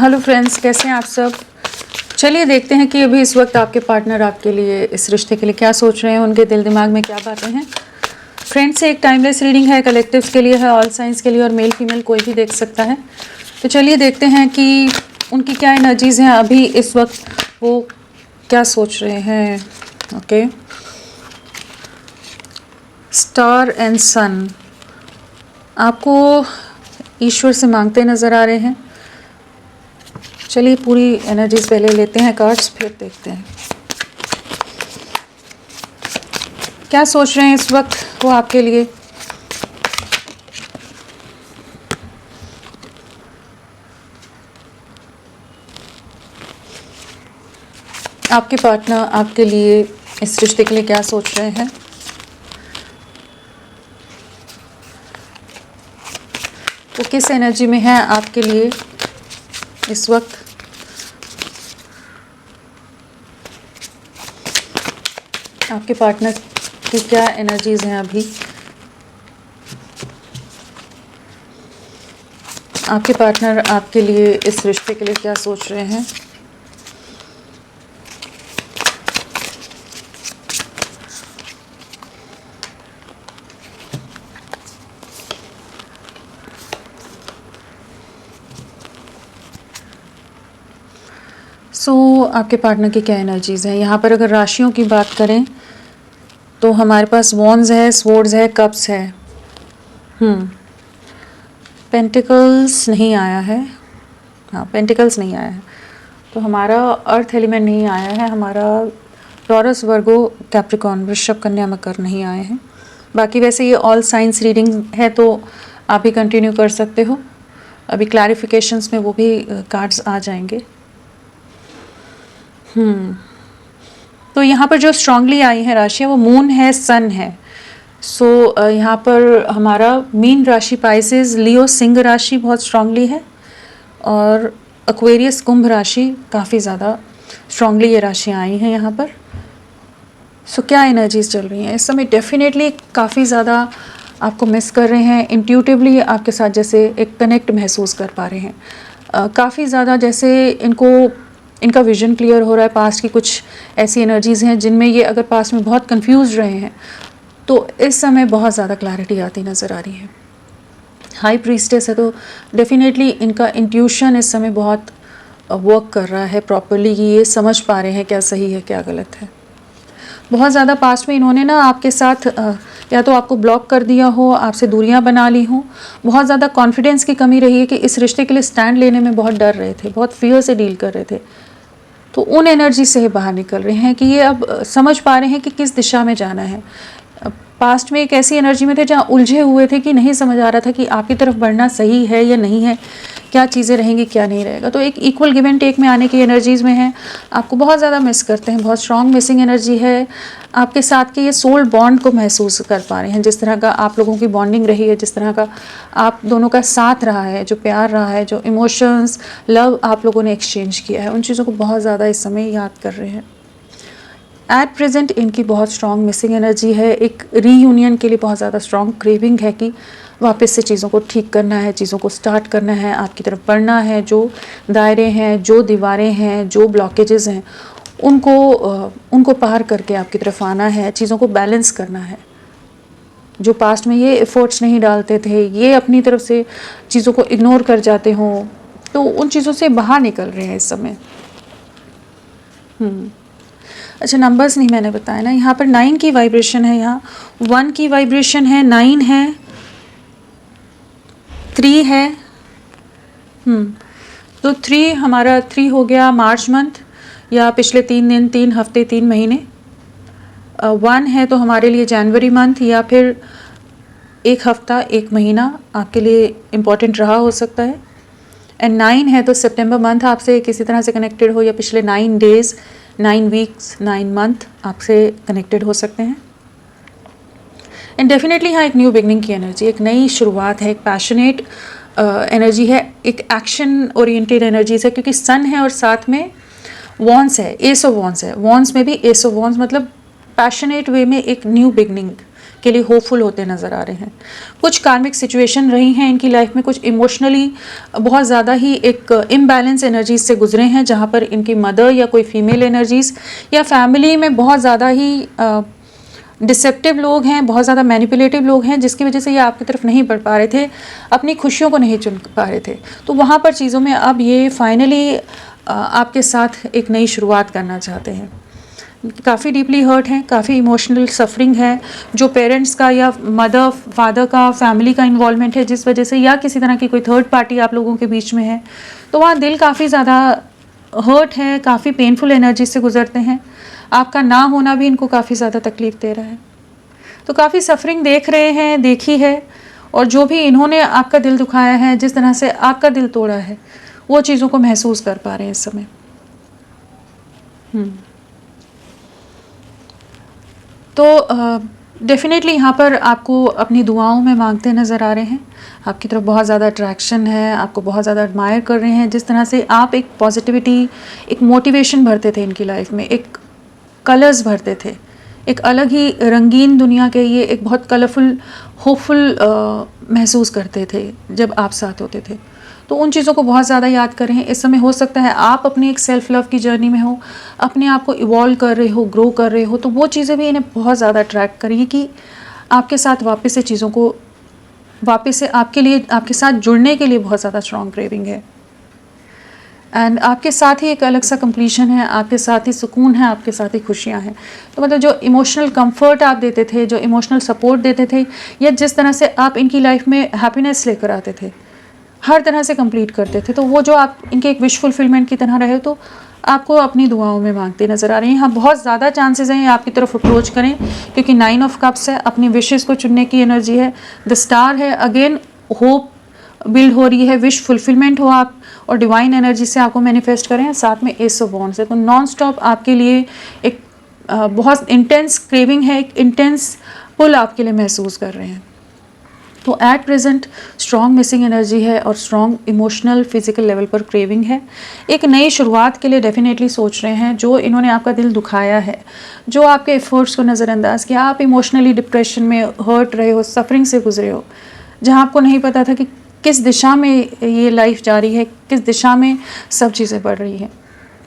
Hello friends, कैसे हैं आप सब। चलिए देखते हैं कि अभी इस वक्त आपके पार्टनर आपके लिए, इस रिश्ते के लिए क्या सोच रहे हैं, उनके दिल दिमाग में क्या बातें हैं। फ्रेंड्स, एक टाइमलेस रीडिंग है, कलेक्टिव्स के लिए है, ऑल साइंस के लिए, और मेल फीमेल कोई भी देख सकता है। तो चलिए देखते हैं कि उनकी क्या एनर्जीज हैं अभी इस वक्त, वो क्या सोच रहे हैं। ओके, स्टार एंड सन आपको ईश्वर से मांगते नज़र आ रहे हैं। चलिए पूरी एनर्जीज पहले लेते हैं कार्ड्स, फिर देखते हैं क्या सोच रहे हैं इस वक्त वो आपके लिए। आपके पार्टनर आपके लिए, इस रिश्ते के लिए क्या सोच रहे हैं। वो किस एनर्जी में है आपके लिए इस वक्त। आपके पार्टनर की क्या एनर्जीज हैं अभी। आपके पार्टनर आपके लिए, इस रिश्ते के लिए क्या सोच रहे हैं। आपके पार्टनर की क्या एनर्जीज हैं यहाँ पर। अगर राशियों की बात करें तो हमारे पास वॉन्ड्स है, स्वॉर्ड्स है, कप्स है। पेंटिकल्स नहीं आया है। हाँ, पेंटिकल्स नहीं आया है। तो हमारा अर्थ एलिमेंट नहीं आया है। हमारा टॉरस, वर्गो, कैप्रिकॉर्न, वृषभ, कन्या, मकर नहीं आए हैं। बाकी वैसे ये ऑल साइंस रीडिंग है तो आप भी कंटिन्यू कर सकते हो। अभी क्लैरिफिकेशंस में वो भी कार्ड्स आ जाएंगे। तो यहाँ पर जो स्ट्रांगली आई है राशियाँ, वो मून है, सन है। यहाँ पर हमारा मीन राशि पाइसेस, लियो, सिंह राशि बहुत स्ट्रांगली है, और एक्वेरियस, कुंभ राशि काफ़ी ज़्यादा स्ट्रांगली ये राशियाँ आई हैं यहाँ पर। क्या एनर्जीज चल रही हैं इस समय। डेफिनेटली काफ़ी ज़्यादा आपको मिस कर रहे हैं। इंट्यूटिवली आपके साथ जैसे एक कनेक्ट महसूस कर पा रहे हैं। काफ़ी ज़्यादा जैसे इनका विजन क्लियर हो रहा है। पास्ट की कुछ ऐसी एनर्जीज़ हैं जिनमें ये अगर पास्ट में बहुत कंफ्यूज रहे हैं तो इस समय बहुत ज़्यादा क्लैरिटी आती नज़र आ रही है। हाई प्रीस्टेस है तो डेफिनेटली इनका इंट्यूशन इस समय बहुत वर्क कर रहा है प्रॉपरली, कि ये समझ पा रहे हैं क्या सही है क्या गलत है। बहुत ज़्यादा पास्ट में इन्होंने ना आपके साथ या तो आपको ब्लॉक कर दिया हो, आपसे दूरियां बना ली हो। बहुत ज़्यादा कॉन्फिडेंस की कमी रही है कि इस रिश्ते के लिए स्टैंड लेने में बहुत डर रहे थे, बहुत फियर से डील कर रहे थे। तो उन एनर्जी से बाहर निकल रहे हैं कि ये अब समझ पा रहे हैं कि किस दिशा में जाना है। पास्ट में एक ऐसी एनर्जी में थे जहाँ उलझे हुए थे कि नहीं समझ आ रहा था कि आपकी तरफ बढ़ना सही है या नहीं है, क्या चीज़ें रहेंगी क्या नहीं रहेगा। तो एक इक्वल गिव एंड टेक में आने की एनर्जीज़ में है। आपको बहुत ज़्यादा मिस करते हैं, बहुत स्ट्रॉन्ग मिसिंग एनर्जी है। आपके साथ के ये सोल बॉन्ड को महसूस कर पा रहे हैं, जिस तरह का आप लोगों की बॉन्डिंग रही है, जिस तरह का आप दोनों का साथ रहा है, जो प्यार रहा है, जो इमोशंस, लव आप लोगों ने एक्सचेंज किया है, उन चीज़ों को बहुत ज़्यादा इस समय याद कर रहे हैं। एट प्रेजेंट इनकी बहुत स्ट्रॉन्ग मिसिंग एनर्जी है। एक रीयूनियन के लिए बहुत ज़्यादा स्ट्रॉन्ग क्रेविंग है कि वापस से चीज़ों को ठीक करना है, चीज़ों को स्टार्ट करना है, आपकी तरफ बढ़ना है। जो दायरे हैं, जो दीवारें हैं, जो ब्लॉकेजेस हैं, उनको पार करके आपकी तरफ आना है, चीज़ों को बैलेंस करना है। जो पास्ट में ये एफर्ट्स नहीं डालते थे, ये अपनी तरफ से चीज़ों को इग्नोर कर जाते हों, तो उन चीज़ों से बाहर निकल रहे हैं इस समय। अच्छा, नंबर्स नहीं मैंने बताया ना, यहाँ पर 9 की वाइब्रेशन है, यहाँ 1 की वाइब्रेशन है, 9 है, 3 है। तो 3 हमारा 3 हो गया मार्च मंथ, या पिछले 3 दिन, 3 हफ्ते, 3 महीने। 1 है तो हमारे लिए जनवरी मंथ, या फिर 1 हफ्ता, 1 महीना आपके लिए इम्पोर्टेंट रहा हो सकता है। एंड 9 है तो सितंबर मंथ आपसे किसी तरह से कनेक्टेड हो, या पिछले 9 डेज, 9 वीक्स, 9 मंथ आपसे कनेक्टेड हो सकते हैं। एंड डेफिनेटली हाँ, एक न्यू बिगनिंग की एनर्जी, एक नई शुरुआत है, एक पैशनेट एनर्जी है, एक एक्शन ओरिएंटेड एनर्जीज है, क्योंकि सन है और साथ में वॉन्स है, एस ऑफ वॉन्स है। वॉन्स में भी एस ऑफ वॉन्स मतलब पैशनेट वे में एक न्यू बिगनिंग के लिए होपफुल होते नज़र आ रहे हैं। कुछ कार्मिक सिचुएशन रही हैं इनकी लाइफ में, कुछ इमोशनली बहुत ज़्यादा ही एक इम्बैलेंस एनर्जीज से गुजरे हैं, जहाँ पर इनकी मदर या कोई फीमेल एनर्जीज या फैमिली में बहुत ज़्यादा ही डिसेप्टिव लोग हैं, बहुत ज़्यादा मैनिपुलेटिव लोग हैं, जिसकी वजह से ये आपकी तरफ नहीं बढ़ पा रहे थे, अपनी खुशियों को नहीं चुन पा रहे थे। तो वहाँ पर चीज़ों में अब ये फाइनली आपके साथ एक नई शुरुआत करना चाहते हैं। काफ़ी डीपली हर्ट हैं, काफ़ी इमोशनल सफरिंग है, जो पेरेंट्स का या मदर फादर का फैमिली का इन्वॉल्वमेंट है जिस वजह से, या किसी तरह की कोई थर्ड पार्टी आप लोगों के बीच में है, तो वहाँ दिल काफ़ी ज़्यादा हर्ट है, काफ़ी पेनफुल एनर्जी से गुजरते हैं। आपका ना होना भी इनको काफ़ी ज़्यादा तकलीफ़ दे रहा है, तो काफ़ी सफरिंग देख रहे हैं, देखी है, और जो भी इन्होंने आपका दिल दुखाया है, जिस तरह से आपका दिल तोड़ा है, वो चीज़ों को महसूस कर पा रहे हैं इस समय। तो डेफिनेटली यहाँ पर आपको अपनी दुआओं में मांगते नज़र आ रहे हैं। आपकी तरफ बहुत ज़्यादा अट्रैक्शन है, आपको बहुत ज़्यादा एडमायर कर रहे हैं, जिस तरह से आप एक पॉजिटिविटी, एक मोटिवेशन भरते थे इनकी लाइफ में, एक कलर्स भरते थे, एक अलग ही रंगीन दुनिया के ये एक बहुत कलरफुल होपफुल महसूस करते थे जब आप साथ होते थे। तो उन चीज़ों को बहुत ज़्यादा याद कर रहे हैं इस समय। हो सकता है आप अपनी एक सेल्फ लव की जर्नी में हो, अपने आप को इवॉल्व कर रहे हो, ग्रो कर रहे हो, तो वो चीज़ें भी इन्हें बहुत ज़्यादा अट्रैक्ट करेंगी कि आपके साथ वापस से चीज़ों को, वापस से आपके लिए, आपके साथ जुड़ने के लिए बहुत ज़्यादा स्ट्रॉन्ग क्रेविंग है। एंड आपके साथ ही एक अलग सा कंप्लीशन है, आपके साथ ही सुकून है, आपके साथ ही खुशियाँ हैं। तो मतलब जो इमोशनल कंफर्ट आप देते थे, जो इमोशनल सपोर्ट देते थे, या जिस तरह से आप इनकी लाइफ में हैप्पीनेस लेकर आते थे, हर तरह से कंप्लीट करते थे, तो वो जो आप इनके एक विश फुलफिलमेंट की तरह रहे, तो आपको अपनी दुआओं में मांगते नज़र आ रहे हैं। हाँ, बहुत ज़्यादा चांसेस हैं आपकी तरफ अप्रोच करें, क्योंकि 9 ऑफ कप्स है, अपनी विशेज़ को चुनने की एनर्जी है। द स्टार है, अगेन होप बिल्ड हो रही है, विश फुलफिलमेंट हो आप, और डिवाइन एनर्जी से आपको मैनिफेस्ट करें। साथ में एस ऑफ वॉन्ड्स है, तो नॉन स्टॉप आपके लिए एक बहुत इंटेंस क्रेविंग है, एक इंटेंस पुल आपके लिए महसूस कर रहे हैं। तो at present strong missing energy है और स्ट्रॉन्ग इमोशनल फिजिकल लेवल पर क्रेविंग है। एक नई शुरुआत के लिए डेफिनेटली सोच रहे हैं। जो इन्होंने आपका दिल दुखाया है, जो आपके एफर्ट्स को नज़रअंदाज किया, आप इमोशनली डिप्रेशन में हर्ट रहे हो, सफरिंग से गुजरे हो, जहाँ आपको नहीं पता था कि किस दिशा में ये लाइफ जा रही है, किस दिशा में सब चीज़ें बढ़ रही हैं,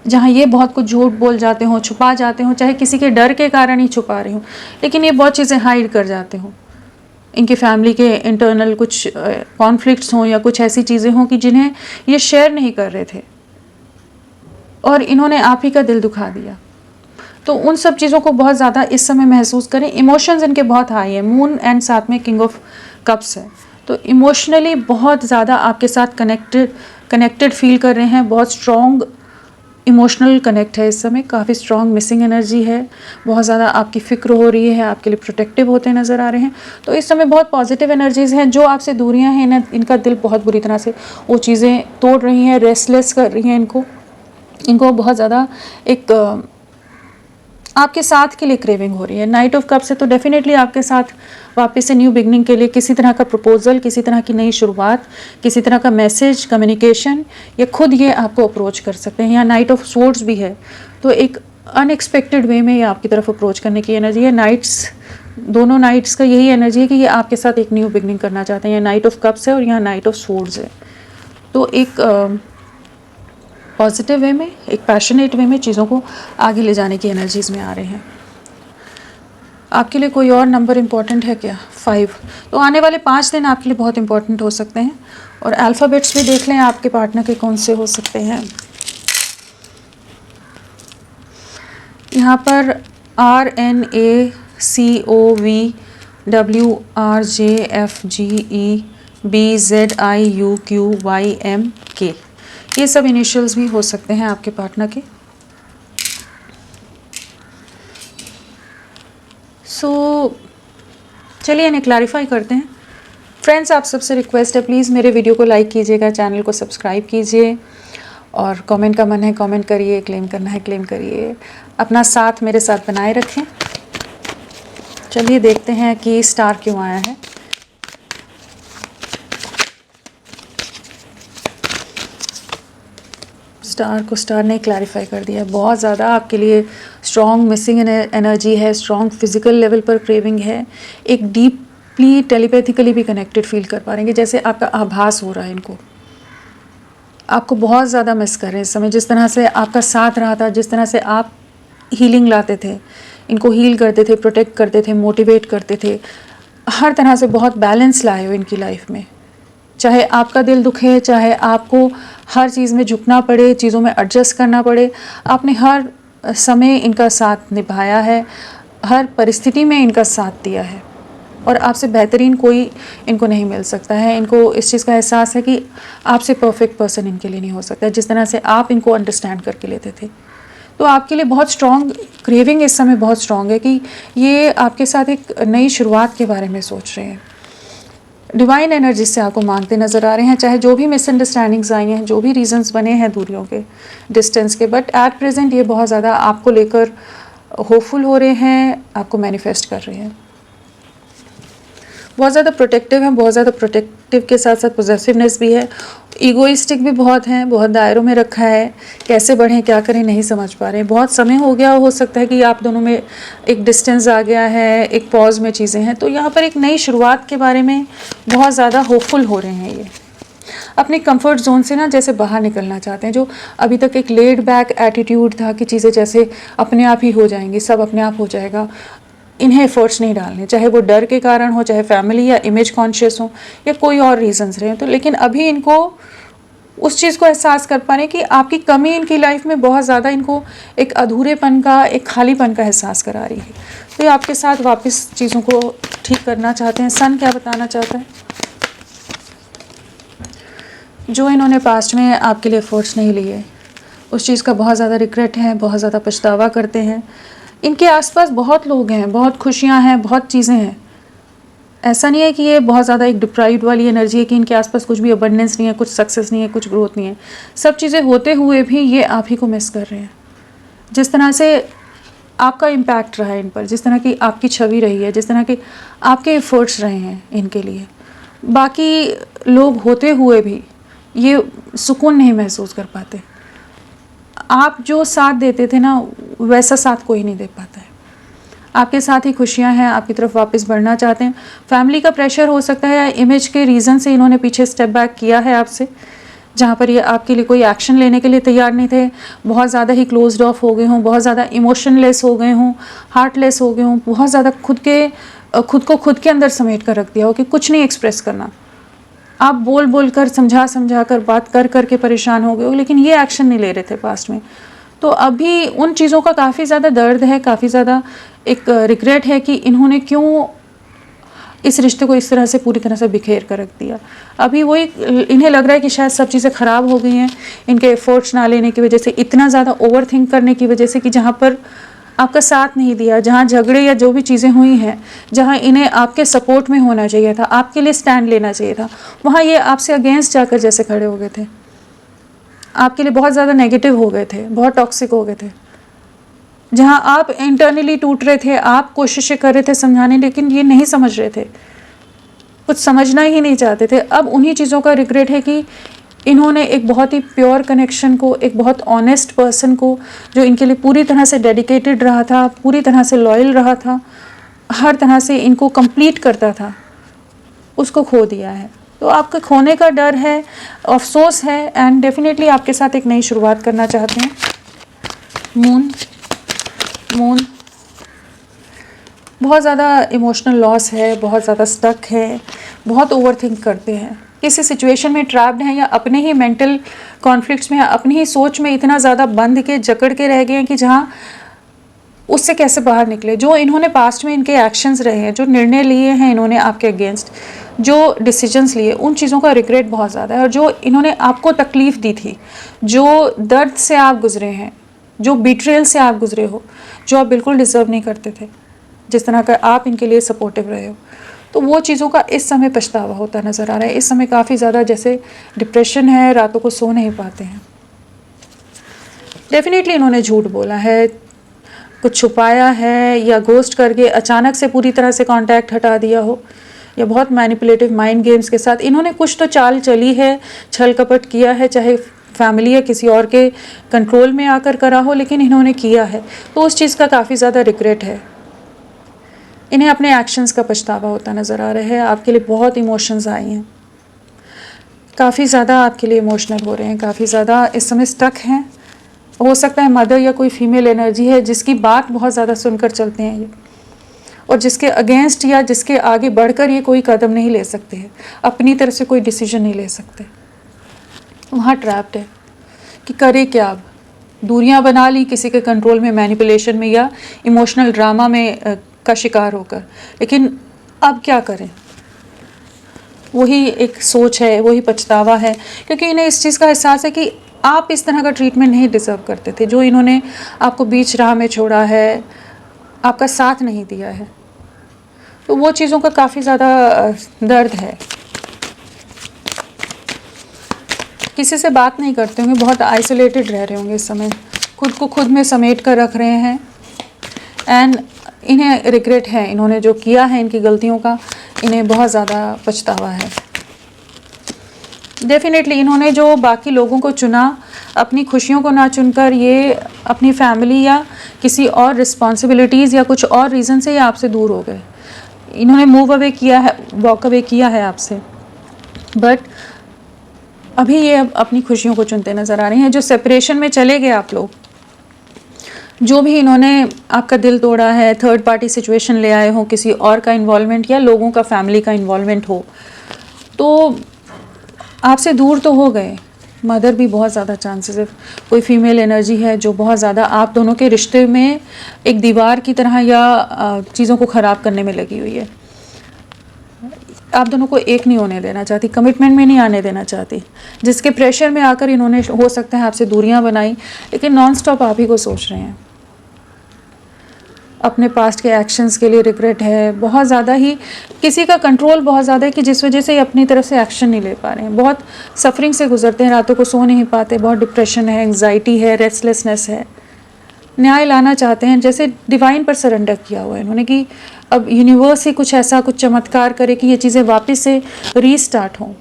जहाँ ये बहुत कुछ झूठ बोल जाते हों, छुपा जाते हों, चाहे किसी के डर के कारण ही छुपा रहे हों, लेकिन ये बहुत चीज़ें हाइड कर जाते हों। इनकी फैमिली के इंटरनल कुछ कॉन्फ्लिक्ट्स हों या कुछ ऐसी चीज़ें हों कि जिन्हें ये शेयर नहीं कर रहे थे, और इन्होंने आप ही का दिल दुखा दिया। तो उन सब चीज़ों को बहुत ज़्यादा इस समय महसूस करें। इमोशंस इनके बहुत हाई है, मून एंड साथ में किंग ऑफ कप्स है, तो इमोशनली बहुत ज़्यादा आपके साथ कनेक्टेड फील कर रहे हैं। बहुत स्ट्रॉन्ग इमोशनल कनेक्ट है इस समय, काफ़ी स्ट्रॉन्ग मिसिंग एनर्जी है, बहुत ज़्यादा आपकी फ़िक्र हो रही है, आपके लिए प्रोटेक्टिव होते नज़र आ रहे हैं। तो इस समय बहुत पॉजिटिव एनर्जीज़ हैं। जो आपसे दूरियां हैं, इनका दिल बहुत बुरी तरह से वो चीज़ें तोड़ रही हैं, रेस्टलेस कर रही हैं इनको बहुत ज़्यादा एक आपके साथ के लिए क्रेविंग हो रही है। नाइट ऑफ कप्स है, तो डेफिनेटली आपके साथ वापस से न्यू बिगनिंग के लिए किसी तरह का प्रपोजल, किसी तरह की नई शुरुआत, किसी तरह का मैसेज, कम्युनिकेशन, या खुद ये आपको अप्रोच कर सकते हैं। यहाँ नाइट ऑफ स्वॉर्ड्स भी है, तो एक अनएक्सपेक्टेड वे में ये आपकी तरफ अप्रोच करने की एनर्जी है। नाइट्स, दोनों नाइट्स का यही एनर्जी है कि ये आपके साथ एक न्यू बिगनिंग करना चाहते हैं। यहाँ नाइट ऑफ कप्स है और यहाँ नाइट ऑफ स्वॉर्ड्स है, तो एक पॉजिटिव वे में, एक पैशनेट वे में चीज़ों को आगे ले जाने की एनर्जीज़ में आ रहे हैं। आपके लिए कोई और नंबर इम्पॉर्टेंट है क्या? 5। तो आने वाले 5 दिन आपके लिए बहुत इम्पॉर्टेंट हो सकते हैं, और अल्फ़ाबेट्स भी देख लें आपके पार्टनर के कौन से हो सकते हैं। यहाँ पर RNACOVWRJFGEBZIUQYMK, ये सब इनिशियल्स भी हो सकते हैं आपके पार्टनर के। चलिए इन्हें क्लैरिफाई करते हैं। फ्रेंड्स, आप सबसे रिक्वेस्ट है, प्लीज़ मेरे वीडियो को लाइक कीजिएगा, चैनल को सब्सक्राइब कीजिए, और कमेंट का मन है कमेंट करिए, क्लेम करना है क्लेम करिए, अपना साथ मेरे साथ बनाए रखें। चलिए देखते हैं कि स्टार क्यों आया है। स्टार को स्टार ने क्लैरिफाई कर दिया, बहुत ज़्यादा आपके लिए स्ट्रॉन्ग मिसिंग एनर्जी है, स्ट्रॉन्ग फिजिकल लेवल पर क्रेविंग है, एक डीपली टेलीपैथिकली भी कनेक्टेड फील कर पा रहे हैं, जैसे आपका आभास हो रहा है इनको, आपको बहुत ज़्यादा मिस कर रहे हैं इस समय, जिस तरह से आपका साथ रहा था, जिस तरह से आप हीलिंग लाते थे, इनको हील करते थे, प्रोटेक्ट करते थे, मोटिवेट करते थे, हर तरह से बहुत बैलेंस लाए हो इनकी लाइफ में। चाहे आपका दिल दुखे, चाहे आपको हर चीज़ में झुकना पड़े, चीज़ों में एडजस्ट करना पड़े, आपने हर समय इनका साथ निभाया है, हर परिस्थिति में इनका साथ दिया है और आपसे बेहतरीन कोई इनको नहीं मिल सकता है। इनको इस चीज़ का एहसास है कि आपसे परफेक्ट पर्सन इनके लिए नहीं हो सकता, जिस तरह से आप इनको अंडरस्टैंड करके लेते थे। तो आपके लिए बहुत स्ट्रॉन्ग क्रेविंग इस समय बहुत स्ट्रॉन्ग है कि ये आपके साथ एक नई शुरुआत के बारे में सोच रहे हैं, डिवाइन एनर्जी से आपको मांगते नज़र आ रहे हैं, चाहे जो भी मिसअंडरस्टैंडिंग्स आई हैं, जो भी रीजंस बने हैं दूरियों के, डिस्टेंस के, बट एट प्रेजेंट ये बहुत ज़्यादा आपको लेकर होपफुल हो रहे हैं, आपको मैनिफेस्ट कर रहे हैं, बहुत ज़्यादा प्रोटेक्टिव हैं, बहुत ज़्यादा प्रोटेक्टिव के साथ साथ पोजेसिवनेस भी है, ईगोइस्टिक भी बहुत हैं, बहुत दायरों में रखा है, कैसे बढ़ें क्या करें नहीं समझ पा रहे हैं, बहुत समय हो गया, हो सकता है कि आप दोनों में एक डिस्टेंस आ गया है, एक पॉज में चीज़ें हैं, तो यहाँ पर एक नई शुरुआत के बारे में बहुत ज़्यादा होपफुल हो रहे हैं। ये अपने कंफर्ट जोन से ना जैसे बाहर निकलना चाहते हैं, जो अभी तक एक लेड बैक एटीट्यूड था कि चीज़ें जैसे अपने आप ही हो जाएंगी, सब अपने आप हो जाएगा, इन्हें एफर्ट्स नहीं डालने, चाहे वो डर के कारण हो, चाहे फैमिली या इमेज कॉन्शियस हो या कोई और रीजंस रहे, तो लेकिन अभी इनको उस चीज़ को एहसास कर पा रहे हैं कि आपकी कमी इनकी लाइफ में बहुत ज़्यादा इनको एक अधूरेपन का, एक खालीपन का एहसास करा रही है। तो ये आपके साथ वापस चीज़ों को ठीक करना चाहते हैं। सन क्या बताना चाहता है? जो इन्होंने पास्ट में आपके लिए एफर्ट्स नहीं लिए, उस चीज़ का बहुत ज़्यादा रिग्रेट है, बहुत ज़्यादा पछतावा करते हैं। इनके आसपास बहुत लोग हैं, बहुत खुशियां हैं, बहुत चीज़ें हैं, ऐसा नहीं है कि ये बहुत ज़्यादा एक डिप्राइव्ड वाली एनर्जी है कि इनके आसपास कुछ भी अबंडेंस नहीं है, कुछ सक्सेस नहीं है, कुछ ग्रोथ नहीं है, सब चीज़ें होते हुए भी ये आप ही को मिस कर रहे हैं। जिस तरह से आपका इम्पैक्ट रहा है इन पर, जिस तरह की आपकी छवि रही है, जिस तरह के आपके एफर्ट्स रहे हैं इनके लिए, बाकी लोग होते हुए भी ये सुकून नहीं महसूस कर पाते। आप जो साथ देते थे ना, वैसा साथ कोई नहीं दे पाता है। आपके साथ ही खुशियां हैं, आपकी तरफ वापस बढ़ना चाहते हैं। फैमिली का प्रेशर हो सकता है, इमेज के रीज़न से इन्होंने पीछे स्टेप बैक किया है आपसे, जहाँ पर ये आपके लिए कोई एक्शन लेने के लिए तैयार नहीं थे, बहुत ज़्यादा ही क्लोज्ड ऑफ हो गए हों, बहुत ज़्यादा इमोशनलेस हो गए हों, हार्टलेस हो गए हों, बहुत ज़्यादा खुद को खुद के अंदर समेट कर रख दिया हो कि कुछ नहीं एक्सप्रेस करना। आप बोल बोल कर, समझा कर, बात कर कर के परेशान हो गए हो, लेकिन ये एक्शन नहीं ले रहे थे पास्ट में। तो अभी उन चीज़ों का काफ़ी ज़्यादा दर्द है, काफ़ी ज़्यादा एक रिग्रेट है कि इन्होंने क्यों इस रिश्ते को इस तरह से पूरी तरह से बिखेर कर रख दिया। अभी वही इन्हें लग रहा है कि शायद सब चीज़ें ख़राब हो गई हैं इनके एफर्ट्स ना लेने की वजह से, इतना ज़्यादा ओवर थिंक करने की वजह से कि जहाँ पर आपका साथ नहीं दिया, जहाँ झगड़े या जो भी चीज़ें हुई हैं, जहाँ इन्हें आपके सपोर्ट में होना चाहिए था, आपके लिए स्टैंड लेना चाहिए था, वहाँ ये आपसे अगेंस्ट जाकर जैसे खड़े हो गए थे, आपके लिए बहुत ज़्यादा नेगेटिव हो गए थे, बहुत टॉक्सिक हो गए थे। जहाँ आप इंटरनली टूट रहे थे, आप कोशिशें कर रहे थे समझाने, लेकिन ये नहीं समझ रहे थे, कुछ समझना ही नहीं चाहते थे। अब उन्हीं चीज़ों का रिग्रेट है कि इन्होंने एक बहुत ही प्योर कनेक्शन को, एक बहुत ऑनेस्ट पर्सन को, जो इनके लिए पूरी तरह से डेडिकेटेड रहा था, पूरी तरह से लॉयल रहा था, हर तरह से इनको कंप्लीट करता था, उसको खो दिया है। तो आपके खोने का डर है, अफसोस है, एंड डेफिनेटली आपके साथ एक नई शुरुआत करना चाहते हैं। मून बहुत ज़्यादा इमोशनल लॉस है, बहुत ज़्यादा स्टक है, बहुत ओवरथिंक करते हैं, किसी सिचुएशन में ट्रैप्ड हैं या अपने ही मेंटल कॉन्फ्लिक्ट्स में, अपनी ही सोच में इतना ज़्यादा बंध के जकड़ के रह गए हैं कि जहाँ उससे कैसे बाहर निकले। जो इन्होंने पास्ट में इनके एक्शंस रहे हैं, जो निर्णय लिए हैं इन्होंने आपके अगेंस्ट, जो डिसीजंस लिए, उन चीज़ों का रिग्रेट बहुत ज़्यादा है। और जो इन्होंने आपको तकलीफ़ दी थी, जो दर्द से आप गुजरे हैं, जो बिट्रेयल से आप गुजरे हो, जो आप बिल्कुल डिज़र्व नहीं करते थे, जिस तरह का आप इनके लिए सपोर्टिव रहे हो, तो वो चीज़ों का इस समय पछतावा होता नज़र आ रहा है। इस समय काफ़ी ज़्यादा जैसे डिप्रेशन है, रातों को सो नहीं पाते हैं। डेफिनेटली इन्होंने झूठ बोला है, कुछ छुपाया है, या घोस्ट करके अचानक से पूरी तरह से कांटेक्ट हटा दिया हो, या बहुत मैनिपुलेटिव माइंड गेम्स के साथ इन्होंने कुछ तो चाल चली है, छल कपट किया है, चाहे फैमिली या किसी और के कंट्रोल में आकर करा हो, लेकिन इन्होंने किया है तो उस चीज़ का काफ़ी ज़्यादा रिग्रेट है। इन्हें अपने एक्शंस का पछतावा होता नज़र आ रहा है। आपके लिए बहुत इमोशंस आई हैं, काफ़ी ज़्यादा आपके लिए इमोशनल हो रहे हैं, काफ़ी ज़्यादा इस समय स्टक हैं। हो सकता है मदर या कोई फीमेल एनर्जी है जिसकी बात बहुत ज़्यादा सुनकर चलते हैं ये, और जिसके अगेंस्ट या जिसके आगे बढ़कर ये कोई कदम नहीं ले सकते हैं, अपनी तरफ से कोई डिसीजन नहीं ले सकते। वहाँ ट्रैप्ड है कि करे क्या अब। दूरियां बना ली किसी के कंट्रोल में, मैनिपुलेशन में या इमोशनल ड्रामा में का शिकार होकर, लेकिन अब क्या करें। वही एक सोच है, वही पछतावा है, क्योंकि इन्हें इस चीज़ का एहसास है कि आप इस तरह का ट्रीटमेंट नहीं डिज़र्व करते थे। जो इन्होंने आपको बीच राह में छोड़ा है, आपका साथ नहीं दिया है, तो वो चीज़ों का काफ़ी ज़्यादा दर्द है। किसी से बात नहीं करते होंगे, बहुत आइसोलेटेड रह रहे होंगे इस समय, खुद को खुद में समेट कर रख रहे हैं। एंड इन्हें रिग्रेट है, इन्होंने जो किया है, इनकी गलतियों का इन्हें बहुत ज़्यादा पछतावा है। डेफिनेटली इन्होंने जो बाकी लोगों को चुना, अपनी खुशियों को ना चुनकर ये अपनी फैमिली या किसी और रिस्पॉन्सिबिलिटीज़ या कुछ और रीज़न से ये आपसे दूर हो गए। इन्होंने मूव अवे किया है, वॉक अवे किया है आपसे, बट अभी ये अब अपनी खुशियों को चुनते नज़र आ रहे हैं। जो सेपरेशन में चले गए आप लोग, जो भी इन्होंने आपका दिल तोड़ा है, थर्ड पार्टी सिचुएशन ले आए हो, किसी और का इन्वॉल्वमेंट या लोगों का फैमिली का इन्वॉल्वमेंट हो, तो आपसे दूर तो हो गए। मदर भी बहुत ज़्यादा चांसेस है, कोई फीमेल एनर्जी है जो बहुत ज़्यादा आप दोनों के रिश्ते में एक दीवार की तरह या चीज़ों को ख़राब करने में लगी हुई है। आप दोनों को एक नहीं होने देना चाहती, कमिटमेंट में नहीं आने देना चाहती, जिसके प्रेशर में आकर इन्होंने हो सकता है आपसे दूरियां बनाई, लेकिन नॉन स्टॉप आप ही को सोच रहे हैं। अपने पास्ट के एक्शंस के लिए रिग्रेट है बहुत ज़्यादा ही, किसी का कंट्रोल बहुत ज़्यादा है कि जिस वजह से ये अपनी तरफ से एक्शन नहीं ले पा रहे हैं। बहुत सफरिंग से गुजरते हैं, रातों को सो नहीं पाते, बहुत डिप्रेशन है, एंग्जाइटी है, रेस्टलेसनेस है। न्याय लाना चाहते हैं, जैसे डिवाइन पर सरेंडर किया हुआ है इन्होंने कि अब यूनिवर्स ही कुछ ऐसा कुछ चमत्कार करे कि ये चीज़ें वापस से रीस्टार्ट हों।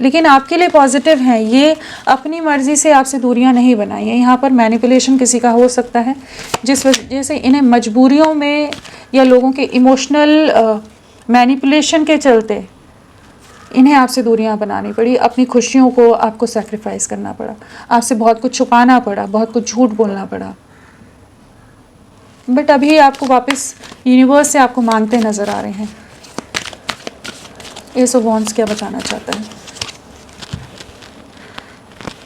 लेकिन आपके लिए पॉजिटिव हैं, ये अपनी मर्ज़ी से आपसे दूरियां नहीं बनाई हैं। यहाँ पर मैनिपुलेशन किसी का हो सकता है, जिस वजह से इन्हें मजबूरियों में या लोगों के इमोशनल मैनिपुलेशन के चलते इन्हें आपसे दूरियां बनानी पड़ी, अपनी खुशियों को आपको सैक्रिफाइस करना पड़ा, आपसे बहुत कुछ छुपाना पड़ा, बहुत कुछ झूठ बोलना पड़ा। बट अभी आपको वापस यूनिवर्स से आपको मांगते नज़र आ रहे हैं। एस ऑफ वॉन्ड्स क्या बताना चाहता है?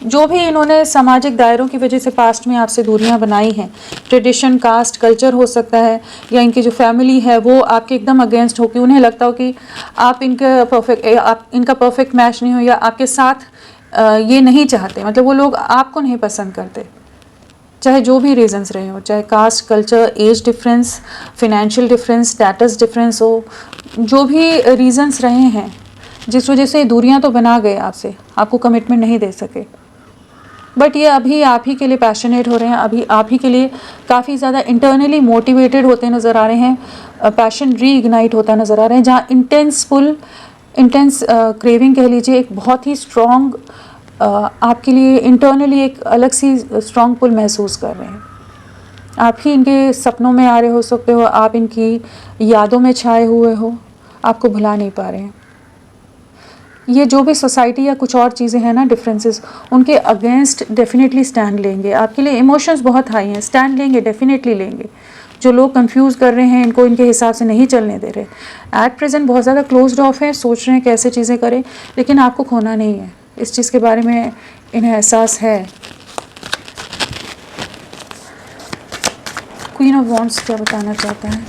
जो भी इन्होंने सामाजिक दायरों की वजह से पास्ट में आपसे दूरियां बनाई हैं, ट्रेडिशन, कास्ट, कल्चर हो सकता है, या इनकी जो फैमिली है वो आपके एकदम अगेंस्ट हो कि उन्हें लगता हो कि आप इनका परफेक्ट मैच नहीं हो, या आपके साथ ये नहीं चाहते, मतलब वो लोग आपको नहीं पसंद करते, चाहे जो भी रीजंस रहे हो, चाहे caste, culture, age difference, financial difference, status difference हो, जो भी रीजंस रहे हैं जिस वजह से दूरियां तो बना गए आपसे, आपको कमिटमेंट नहीं दे सके। बट ये अभी आप ही के लिए पैशनेट हो रहे हैं, अभी आप ही के लिए काफ़ी ज़्यादा इंटरनली मोटिवेटेड होते नज़र आ रहे हैं, पैशन रीइग्नाइट होता नज़र आ रहे हैं, जहाँ इंटेंस क्रेविंग कह लीजिए, एक बहुत ही स्ट्रॉन्ग आपके लिए इंटरनली एक अलग सी स्ट्रॉन्ग पुल महसूस कर रहे हैं। आप ही इनके सपनों में आ रहे हो सकते हो, आप इनकी यादों में छाए हुए हो, आपको भुला नहीं पा रहे हैं। ये जो भी सोसाइटी या कुछ और चीज़ें हैं ना, डिफरेंसेस, उनके अगेंस्ट डेफिनेटली स्टैंड लेंगे। आपके लिए इमोशंस बहुत हाई हैं, स्टैंड लेंगे, डेफिनेटली लेंगे। जो लोग कंफ्यूज कर रहे हैं, इनको इनके हिसाब से नहीं चलने दे रहे। एट प्रेजेंट बहुत ज़्यादा क्लोज्ड ऑफ है, सोच रहे हैं कैसे चीज़ें करें, लेकिन आपको खोना नहीं है, इस चीज़ के बारे में इन्हें एहसास है। क्वीन ऑफ वॉन्ड्स क्या बताना चाहता है?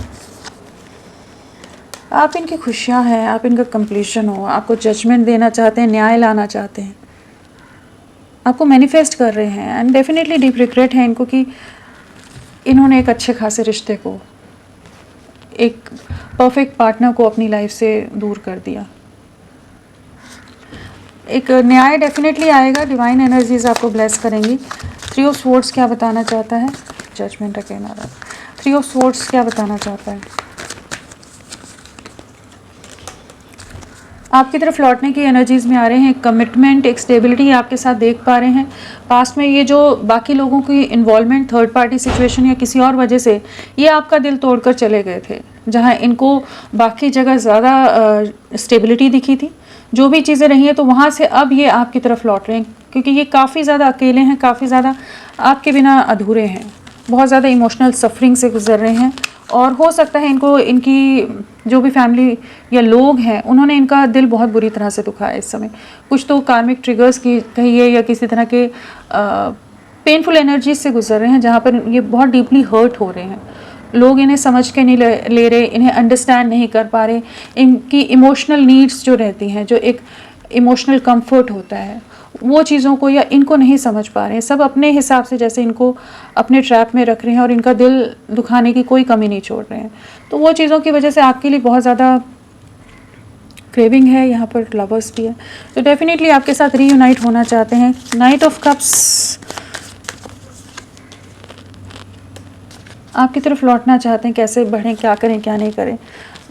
आप इनकी खुशियाँ हैं, आप इनका कंप्लीशन हो, आपको जजमेंट देना चाहते हैं, न्याय लाना चाहते हैं, आपको मैनिफेस्ट कर रहे हैं। एंड डेफिनेटली डीप रिग्रेट है इनको कि इन्होंने एक अच्छे खासे रिश्ते को, एक परफेक्ट पार्टनर को अपनी लाइफ से दूर कर दिया। एक न्याय डेफिनेटली आएगा, डिवाइन एनर्जीज आपको ब्लेस करेंगी। 3 ऑफ स्वॉर्ड्स क्या बताना चाहता है? जजमेंट अगेन आ रहा है। 3 ऑफ स्वॉर्ड्स क्या बताना चाहता है? आपकी तरफ लौटने की एनर्जीज़ में आ रहे हैं, एक कमिटमेंट, एक स्टेबिलिटी आपके साथ देख पा रहे हैं। पास्ट में ये जो बाकी लोगों की इन्वॉल्वमेंट, थर्ड पार्टी सिचुएशन या किसी और वजह से ये आपका दिल तोड़कर चले गए थे, जहाँ इनको बाकी जगह ज़्यादा स्टेबिलिटी दिखी थी, जो भी चीज़ें रही हैं, तो वहाँ से अब ये आपकी तरफ लौट रहे हैं, क्योंकि ये काफ़ी ज़्यादा अकेले हैं, काफ़ी ज़्यादा आपके बिना अधूरे हैं, बहुत ज़्यादा इमोशनल सफरिंग से गुजर रहे हैं। और हो सकता है इनको, इनकी जो भी फैमिली या लोग हैं, उन्होंने इनका दिल बहुत बुरी तरह से दुखाया इस समय। कुछ तो कार्मिक ट्रिगर्स की कहिए या किसी तरह के पेनफुल एनर्जीज से गुजर रहे हैं, जहाँ पर ये बहुत डीपली हर्ट हो रहे हैं। लोग इन्हें समझ के नहीं ले रहे, इन्हें अंडरस्टैंड नहीं कर पा रहे। इनकी इमोशनल नीड्स जो रहती हैं, जो एक इमोशनल कंफर्ट होता है, वो चीज़ों को या इनको नहीं समझ पा रहे हैं। सब अपने हिसाब से जैसे इनको अपने ट्रैप में रख रहे हैं और इनका दिल दुखाने की कोई कमी नहीं छोड़ रहे हैं। तो वो चीज़ों की वजह से आपके लिए बहुत ज़्यादा क्रेविंग है। यहाँ पर लवर्स भी है, तो डेफिनेटली आपके साथ रीयूनाइट होना चाहते हैं। नाइट ऑफ कप्स आपकी तरफ लौटना चाहते हैं, कैसे बढ़ें, क्या करें, क्या नहीं करें।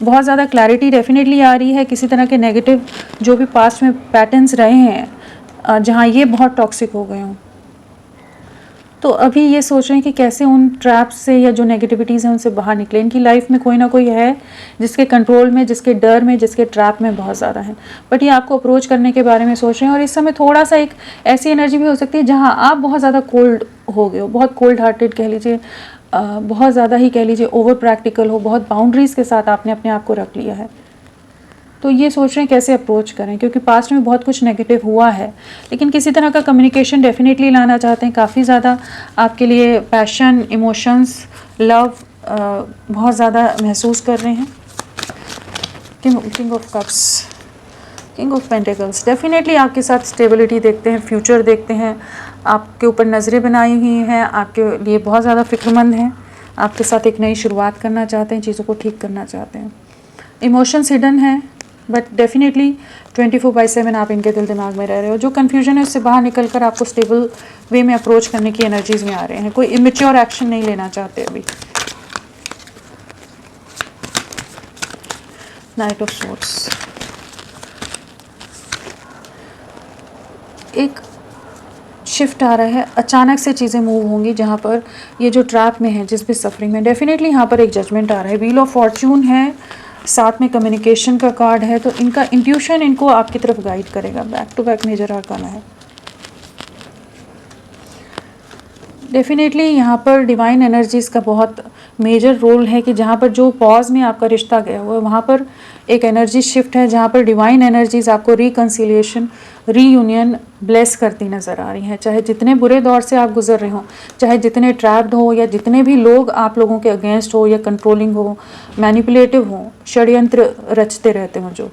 बहुत ज़्यादा क्लैरिटी डेफिनेटली आ रही है। किसी तरह के नेगेटिव जो भी पास्ट में पैटर्न्स रहे हैं, जहाँ ये बहुत टॉक्सिक हो गए हों, तो अभी ये सोच रहे हैं कि कैसे उन ट्रैप्स से या जो नेगेटिविटीज़ हैं उनसे बाहर निकले। इनकी लाइफ में कोई ना कोई है जिसके कंट्रोल में, जिसके डर में, जिसके ट्रैप में बहुत ज़्यादा है, बट ये आपको अप्रोच करने के बारे में सोच रहे हैं। और इस समय थोड़ा सा एक ऐसी एनर्जी भी हो सकती है जहाँ आप बहुत ज़्यादा कोल्ड हो गए हो, बहुत कोल्ड हार्टेड कह लीजिए, बहुत ज़्यादा ही कह लीजिए ओवर प्रैक्टिकल हो, बहुत बाउंड्रीज़ के साथ आपने अपने आप को रख लिया है। तो ये सोच रहे हैं कैसे अप्रोच करें, क्योंकि पास्ट में बहुत कुछ नेगेटिव हुआ है, लेकिन किसी तरह का कम्युनिकेशन डेफिनेटली लाना चाहते हैं। काफ़ी ज़्यादा आपके लिए पैशन, इमोशंस, लव बहुत ज़्यादा महसूस कर रहे हैं। King of cups, king of pentacles, definitely आपके साथ स्टेबिलिटी देखते हैं, फ्यूचर देखते हैं, आपके ऊपर नज़रें बनाई हुई हैं, आपके लिए बहुत ज़्यादा फिक्रमंद हैं, आपके साथ एक नई शुरुआत करना चाहते हैं, चीज़ों को ठीक करना चाहते हैं। इमोशंस हिडन है, बट डेफिनेटली 24/7 आप इनके दिल दिमाग में रह रहे हो। जो कन्फ्यूजन है उससे बाहर निकल कर आपको स्टेबल वे में अप्रोच करने की एनर्जीज में आ रहे हैं। कोई इमेच्योर एक्शन नहीं लेना चाहते अभी। नाइट ऑफ सोर्ड्स, एक शिफ्ट आ रहा है, अचानक से चीज़ें मूव होंगी। जहाँ पर ये जो ट्रैप में है, जिस भी सफरिंग में, डेफिनेटली यहाँ पर एक जजमेंट आ रहा है। व्हील ऑफ फॉर्च्यून है, साथ में कम्युनिकेशन का कार्ड है, तो इनका इंट्यूशन इनको आपकी तरफ गाइड करेगा। Back to back major arcana है। डेफिनेटली यहाँ पर डिवाइन एनर्जीज़ का बहुत मेजर रोल है कि जहाँ पर जो पॉज में आपका रिश्ता गया हुआ है, वहाँ पर एक एनर्जी शिफ्ट है, जहाँ पर डिवाइन एनर्जीज़ आपको रिकन्सिलिएशन, रीयूनियन ब्लेस करती नज़र आ रही हैं। चाहे जितने बुरे दौर से आप गुजर रहे हो, चाहे जितने ट्रैप्ड हो, या जितने भी लोग आप लोगों के अगेंस्ट हो, या कंट्रोलिंग हो, मैनिपुलेटिव हो, षड्यंत्र रचते रहते हो, जो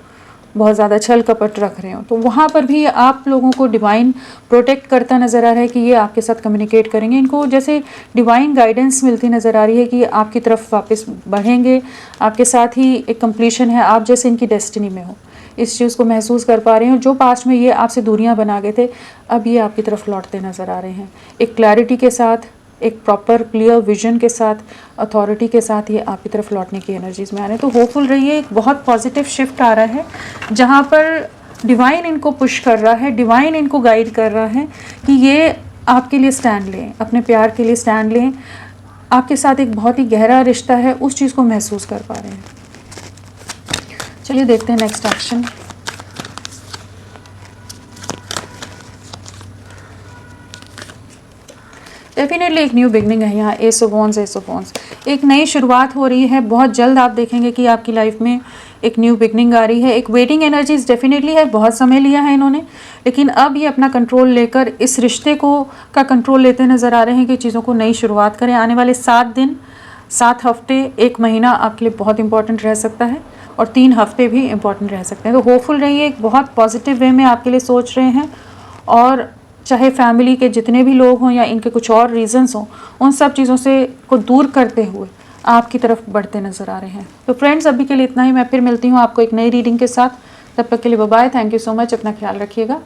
बहुत ज़्यादा छल कपट रख रहे हो, तो वहाँ पर भी आप लोगों को डिवाइन प्रोटेक्ट करता नज़र आ रहा है कि ये आपके साथ कम्युनिकेट करेंगे। इनको जैसे डिवाइन गाइडेंस मिलती नज़र आ रही है कि आपकी तरफ वापस बढ़ेंगे, आपके साथ ही एक कंप्लीशन है, आप जैसे इनकी डेस्टिनी में हो, इस चीज़ को महसूस कर पा रहे हैं। जो पास्ट में ये आपसे दूरियां बना गए थे, अब ये आपकी तरफ लौटते नज़र आ रहे हैं, एक क्लैरिटी के साथ, एक प्रॉपर क्लियर विजन के साथ, अथॉरिटी के साथ ये आपकी तरफ लौटने की एनर्जीज़ में आ रहे हैं। तो होपफुल रहिए, एक बहुत पॉजिटिव शिफ्ट आ रहा है, जहाँ पर डिवाइन इनको पुश कर रहा है, डिवाइन इनको गाइड कर रहा है कि ये आपके लिए स्टैंड लें, अपने प्यार के लिए स्टैंड लें। आपके साथ एक बहुत ही गहरा रिश्ता है, उस चीज़ को महसूस कर पा रहे हैं। चलिए देखते हैं नेक्स्ट एक्शन। डेफिनेटली एक न्यू बिगनिंग है यहाँ। S of wands, S of wands, एक नई शुरुआत हो रही है। बहुत जल्द आप देखेंगे कि आपकी लाइफ में एक न्यू बिगनिंग आ रही है। एक वेटिंग एनर्जीज डेफिनेटली है, बहुत समय लिया है इन्होंने, लेकिन अब ये अपना कंट्रोल लेकर इस रिश्ते को का कंट्रोल लेते नज़र आ रहे हैं कि चीज़ों को नई शुरुआत करें। आने वाले 7 दिन, 7 हफ्ते, 1 महीना आपके लिए बहुत इंपॉर्टेंट रह सकता है, और 3 हफ्ते भी इंपॉर्टेंट रह सकते हैं। तो होपफुल रहिए, एक बहुत पॉजिटिव वे में आपके लिए सोच रहे हैं, और चाहे फैमिली के जितने भी लोग हों या इनके कुछ और रीजंस हों, उन सब चीज़ों से को दूर करते हुए आपकी तरफ बढ़ते नज़र आ रहे हैं। तो फ्रेंड्स, अभी के लिए इतना ही। मैं फिर मिलती हूँ आपको एक नई रीडिंग के साथ। तब तक के लिए bye bye. Thank you so much. अपना ख्याल रखिएगा।